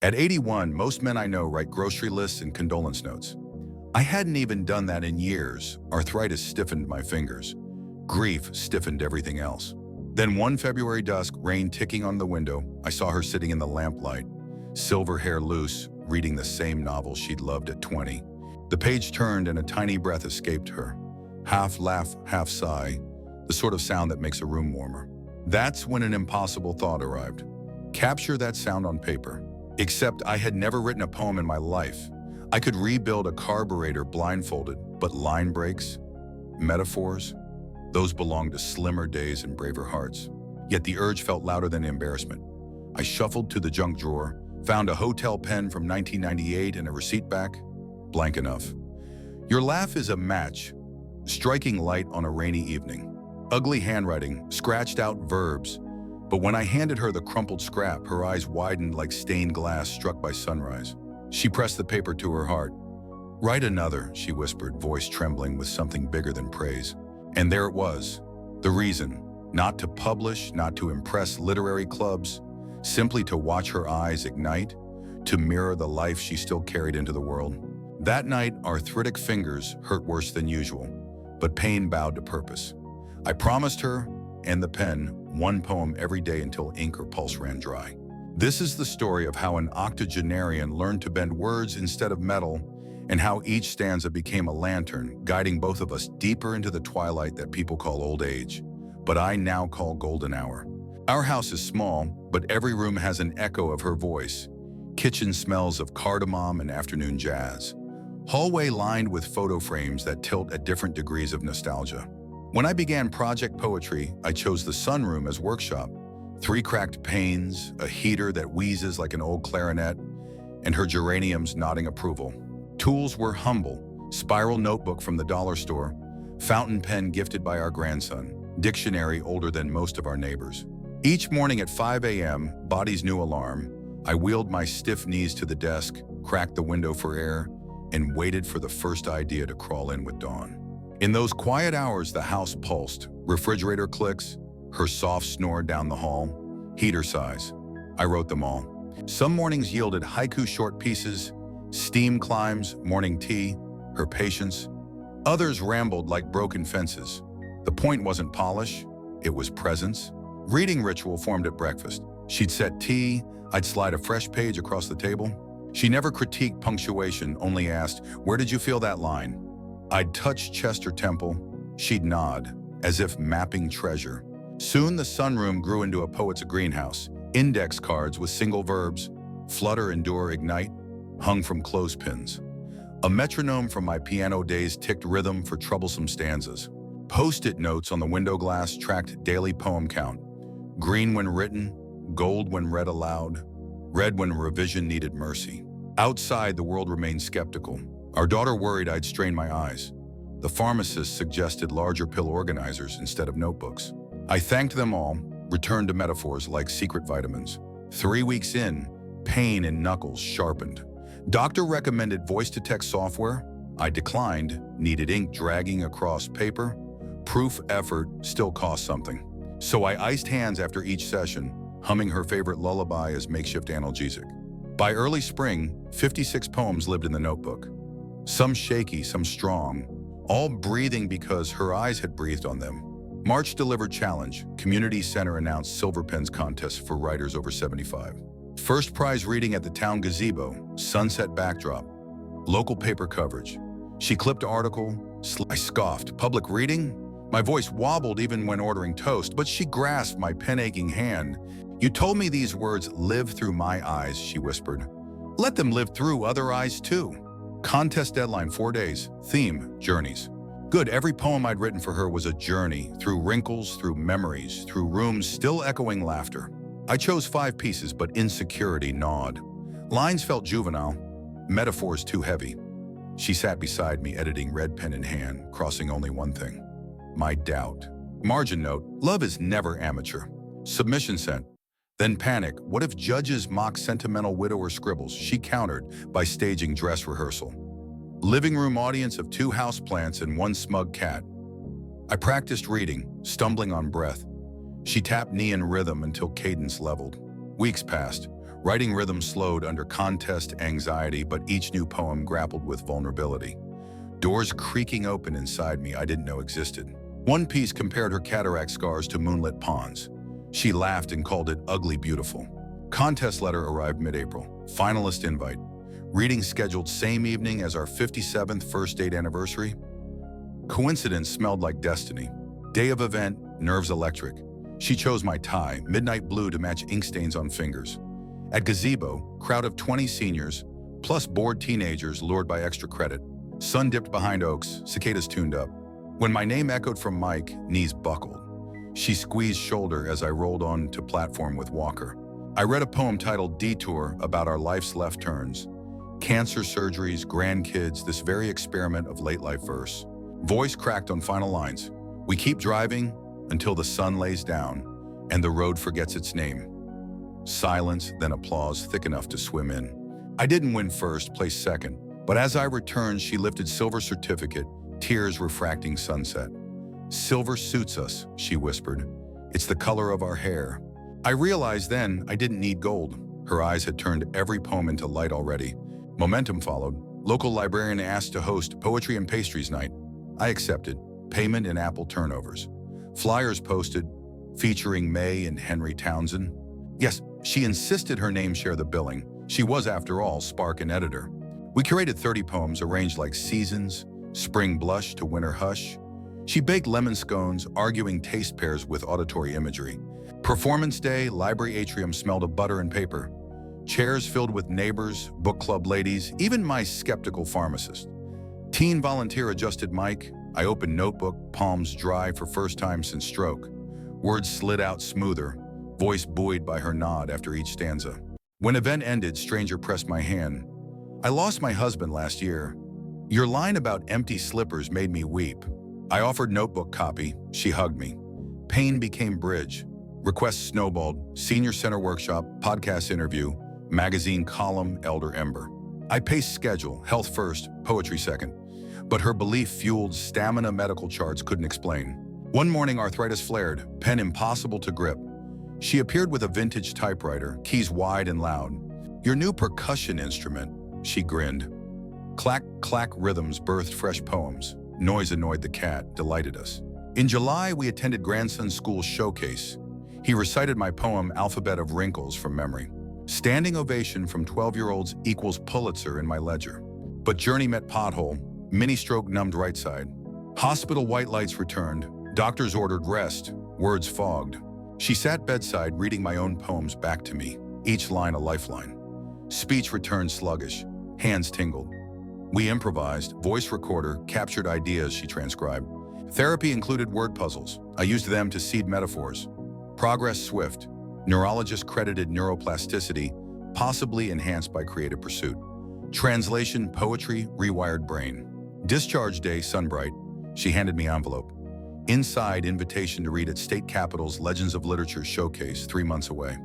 At 81, most men I know write grocery lists and condolence notes. I hadn't even done that in years. Arthritis stiffened my fingers. Grief stiffened everything else. Then one February dusk, rain ticking on the window, I saw her sitting in the lamplight, silver hair loose, reading the same novel she'd loved at 20. The page turned and a tiny breath escaped her. Half laugh, half sigh, the sort of sound that makes a room warmer. That's when an impossible thought arrived. Capture that sound on paper. Except I had never written a poem in my life. I could rebuild a carburetor blindfolded, but line breaks, metaphors, those belonged to slimmer days and braver hearts. Yet the urge felt louder than embarrassment. I shuffled to the junk drawer, found a hotel pen from 1998 and a receipt back, blank enough. Your laugh is a match, striking light on a rainy evening. Ugly handwriting, scratched out verbs, but when I handed her the crumpled scrap, her eyes widened like stained glass struck by sunrise. She pressed the paper to her heart. "Write another," she whispered, voice trembling with something bigger than praise. And there it was, the reason, not to publish, not to impress literary clubs, simply to watch her eyes ignite, to mirror the life she still carried into the world. That night, arthritic fingers hurt worse than usual, but pain bowed to purpose. I promised her, and the pen, one poem every day until ink or pulse ran dry. This is the story of how an octogenarian learned to bend words instead of metal, and how each stanza became a lantern, guiding both of us deeper into the twilight that people call old age, but I now call golden hour. Our house is small, but every room has an echo of her voice. Kitchen smells of cardamom and afternoon jazz. Hallway lined with photo frames that tilt at different degrees of nostalgia. When I began project poetry, I chose the sunroom as workshop. 3 cracked panes, a heater that wheezes like an old clarinet, and her geraniums nodding approval. Tools were humble: spiral notebook from the dollar store, fountain pen gifted by our grandson, dictionary older than most of our neighbors. Each morning at 5 a.m., body's new alarm, I wheeled my stiff knees to the desk, cracked the window for air, and waited for the first idea to crawl in with dawn. In those quiet hours, the house pulsed, refrigerator clicks, her soft snore down the hall, heater sighs. I wrote them all. Some mornings yielded haiku short pieces, steam climbs, morning tea, her patience. Others rambled like broken fences. The point wasn't polish, it was presence. Reading ritual formed at breakfast. She'd set tea, I'd slide a fresh page across the table. She never critiqued punctuation, only asked, "Where did you feel that line?" I'd touch chest or temple, she'd nod, as if mapping treasure. Soon the sunroom grew into a poet's greenhouse. Index cards with single verbs, flutter, endure, ignite, hung from clothespins. A metronome from my piano days ticked rhythm for troublesome stanzas. Post-it notes on the window glass tracked daily poem count. Green when written, gold when read aloud, red when revision needed mercy. Outside, the world remained skeptical. Our daughter worried I'd strain my eyes. The pharmacist suggested larger pill organizers instead of notebooks. I thanked them all, returned to metaphors like secret vitamins. 3 weeks in, pain in knuckles sharpened. Doctor recommended voice-to-text software. I declined, needed ink dragging across paper. Proof effort still cost something. So I iced hands after each session, humming her favorite lullaby as makeshift analgesic. By early spring, 56 poems lived in the notebook. Some shaky, some strong, all breathing because her eyes had breathed on them. March delivered challenge. Community Center announced Silver Pens contest for writers over 75. First prize reading at the town gazebo, sunset backdrop, local paper coverage. She clipped article, I scoffed. Public reading? My voice wobbled even when ordering toast, but she grasped my pen-aching hand. "You told me these words live through my eyes," she whispered. "Let them live through other eyes too." Contest deadline 4 days. Theme, journeys. Good, every poem I'd written for her was a journey, through wrinkles, through memories, through rooms still echoing laughter. I chose 5 pieces, but insecurity gnawed. Lines felt juvenile, metaphors too heavy. She sat beside me, editing, red pen in hand, crossing only one thing: my doubt. Margin note: love is never amateur. Submission sent. Then panic: what if judges mock sentimental widower scribbles? She countered by staging dress rehearsal. Living room audience of 2 houseplants and 1 smug cat. I practiced reading, stumbling on breath. She tapped knee in rhythm until cadence leveled. Weeks passed. Writing rhythm slowed under contest anxiety, but each new poem grappled with vulnerability. Doors creaking open inside me I didn't know existed. One piece compared her cataract scars to moonlit ponds. She laughed and called it ugly beautiful. Contest letter arrived mid-April. Finalist invite. Reading scheduled same evening as our 57th first date anniversary. Coincidence smelled like destiny. Day of event, nerves electric. She chose my tie, midnight blue to match ink stains on fingers. At gazebo, crowd of 20 seniors, plus bored teenagers lured by extra credit. Sun dipped behind oaks, cicadas tuned up. When my name echoed from Mike, knees buckled. She squeezed shoulder as I rolled on to platform with Walker. I read a poem titled Detour about our life's left turns. Cancer surgeries, grandkids, this very experiment of late life verse. Voice cracked on final lines. We keep driving until the sun lays down and the road forgets its name. Silence, then applause thick enough to swim in. I didn't win first, placed second, but as I returned, she lifted silver certificate, tears refracting sunset. Silver suits us, she whispered. It's the color of our hair. I realized then I didn't need gold. Her eyes had turned every poem into light already. Momentum followed. Local librarian asked to host poetry and pastries night. I accepted. Payment in Apple turnovers. Flyers posted, featuring May and Henry Townsend. Yes, she insisted her name share the billing. She was, after all, spark and editor. We curated 30 poems arranged like seasons, spring blush to winter hush. She baked lemon scones, arguing taste pairs with auditory imagery. Performance day, library atrium smelled of butter and paper. Chairs filled with neighbors, book club ladies, even my skeptical pharmacist. Teen volunteer adjusted mic. I opened notebook, palms dry for first time since stroke. Words slid out smoother, voice buoyed by her nod after each stanza. When event ended, stranger pressed my hand. I lost my husband last year. Your line about empty slippers made me weep. I offered notebook copy. She hugged me. Pain became bridge. Requests snowballed. Senior center workshop, podcast interview, magazine column, elder ember. I paced schedule, health first, poetry second. But her belief-fueled stamina medical charts couldn't explain. One morning, arthritis flared, pen impossible to grip. She appeared with a vintage typewriter, keys wide and loud. Your new percussion instrument, she grinned. Clack, clack rhythms birthed fresh poems. Noise annoyed the cat, delighted us. In July, we attended grandson's school showcase. He recited my poem, Alphabet of Wrinkles, from memory. Standing ovation from 12-year-olds equals Pulitzer in my ledger. But journey met pothole, mini-stroke numbed right side. Hospital white lights returned. Doctors ordered rest, words fogged. She sat bedside reading my own poems back to me, each line a lifeline. Speech returned sluggish, hands tingled. We improvised, voice recorder captured ideas she transcribed. Therapy included word puzzles. I used them to seed metaphors. Progress swift. Neurologist credited neuroplasticity, possibly enhanced by creative pursuit. Translation, poetry, rewired brain. Discharge day, sunbright. She handed me envelope. Inside, invitation to read at State Capitol's Legends of Literature showcase 3 months away.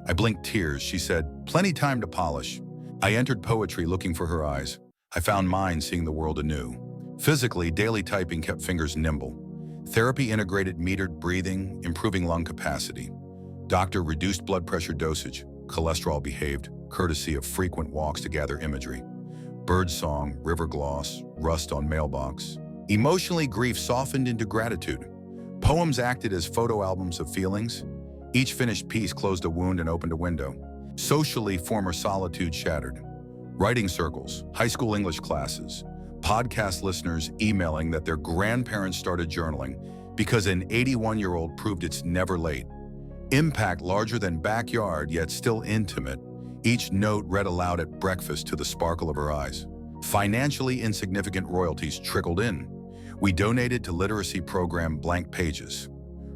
I blinked tears. She said, plenty time to polish. I entered poetry looking for her eyes. I found mine seeing the world anew. Physically, daily typing kept fingers nimble. Therapy integrated metered breathing, improving lung capacity. Doctor reduced blood pressure dosage. Cholesterol behaved, courtesy of frequent walks to gather imagery. Bird song, river gloss, rust on mailbox. Emotionally, grief softened into gratitude. Poems acted as photo albums of feelings. Each finished piece closed a wound and opened a window. Socially, former solitude shattered. Writing circles, high school English classes, podcast listeners emailing that their grandparents started journaling because an 81-year-old proved it's never late. Impact larger than backyard, yet still intimate. Each note read aloud at breakfast to the sparkle of her eyes. Financially insignificant royalties trickled in. We donated to literacy program Blank Pages.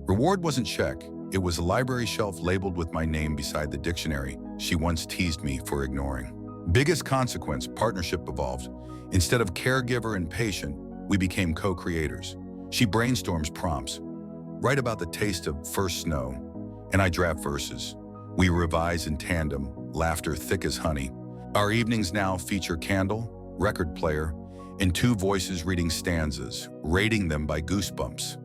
Reward wasn't check. It was a library shelf labeled with my name beside the dictionary she once teased me for ignoring. Biggest consequence, partnership evolved. Instead of caregiver and patient, we became co-creators. She brainstorms prompts. Write about the taste of first snow, and I draft verses. We revise in tandem, laughter thick as honey. Our evenings now feature candle, record player, and 2 voices reading stanzas, rating them by goosebumps.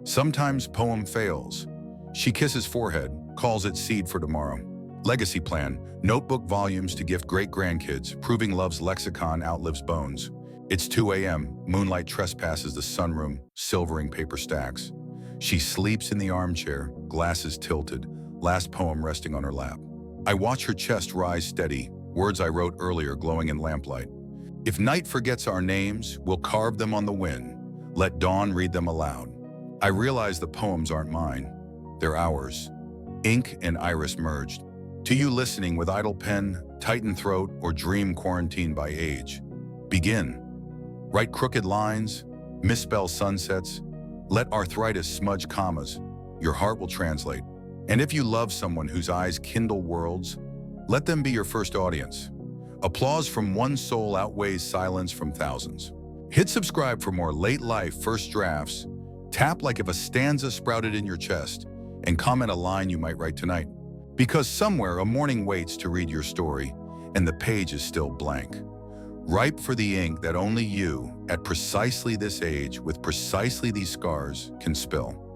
Sometimes poem fails. She kisses forehead, calls it seed for tomorrow. Legacy plan, notebook volumes to gift great-grandkids, proving love's lexicon outlives bones. It's 2 a.m., moonlight trespasses the sunroom, silvering paper stacks. She sleeps in the armchair, glasses tilted, last poem resting on her lap. I watch her chest rise steady, words I wrote earlier glowing in lamplight. If night forgets our names, we'll carve them on the wind. Let dawn read them aloud. I realize the poems aren't mine. They're ours. Ink and iris merged. To you listening with idle pen, tightened throat, or dream quarantined by age, begin. Write crooked lines, misspell sunsets. Let arthritis smudge commas. Your heart will translate. And if you love someone whose eyes kindle worlds, let them be your first audience. Applause from one soul outweighs silence from thousands. Hit subscribe for more late life first drafts. Tap like if a stanza sprouted in your chest, and comment a line you might write tonight. Because somewhere a morning waits to read your story, and the page is still blank. Ripe for the ink that only you, at precisely this age, with precisely these scars, can spill.